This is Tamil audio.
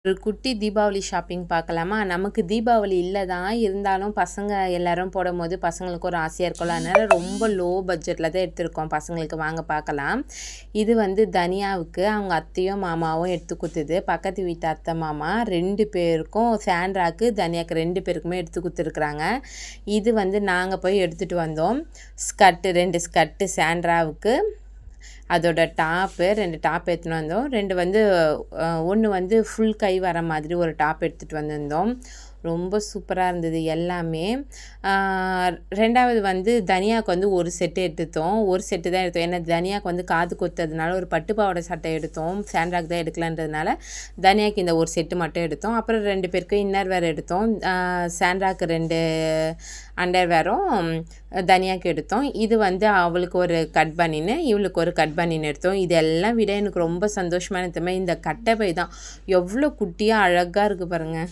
ஒரு குட்டி தீபாவளி ஷாப்பிங் பார்க்கலாமா? நமக்கு தீபாவளி இல்ல தான். இருந்தாலும் பசங்க எல்லாரும் போடும்போது பசங்களுக்கு ஒரு ஆசையா இருக்கும்ல. அதனால ரொம்ப லோ பட்ஜெட்ல தான் எடுத்திருக்கோம். பசங்களுக்கு வாங்க பார்க்கலாம். இது வந்து தனியாவுக்கு அவங்க அத்தையும், மாமாவும் எடுத்து குடுத்தது. பக்கத்து வீட்டு அத்தை, மாமா 2 பேருக்கும் சாண்ட்ராக்கு, தனியாக்கு 2 பேருக்குமே எடுத்து குடுத்துருக்குறாங்க. இது வந்து நாங்க போய் எடுத்துட்டு வந்தோம். 2 ஸ்கர்ட்டு சாண்ட்ராவுக்கு. அதோட டாப்பு 2 டாப் எடுத்துன்னு வந்தோம். 2 வந்து 1 வந்து ஃபுல் கை வர மாதிரி ஒரு டாப் எடுத்துகிட்டு வந்திருந்தோம். ரொம்ப சூப்பராக இருந்தது எல்லாமே. 2வது வந்து தனியாவுக்கு வந்து ஒரு செட்டு எடுத்தோம். ஒரு செட்டு தான் எடுத்தோம். ஏன்னா தனியாவுக்கு வந்து காது குத்துறதுனால ஒரு பட்டு பாவாடை சட்டை எடுத்தோம். சாண்ட்ராக்கு தான் எடுக்கலான்றதுனால தனியாவுக்கு இந்த ஒரு செட்டு மட்டும் எடுத்தோம். அப்புறம் 2 பேருக்கு இன்னர் வேர் எடுத்தோம். சாண்ட்ராக்கு 2 அண்டர் வேரும் தனியாவுக்கு எடுத்தோம். இது வந்து அவளுக்கு ஒரு கட் பனின்னு, இவளுக்கு ஒரு கட் பனின்னு எடுத்தோம். இதெல்லாம் விட எனக்கு ரொம்ப சந்தோஷமான இந்த கட்டை பை தான். எவ்வளோ குட்டியாக அழகாக இருக்குது பாருங்கள்.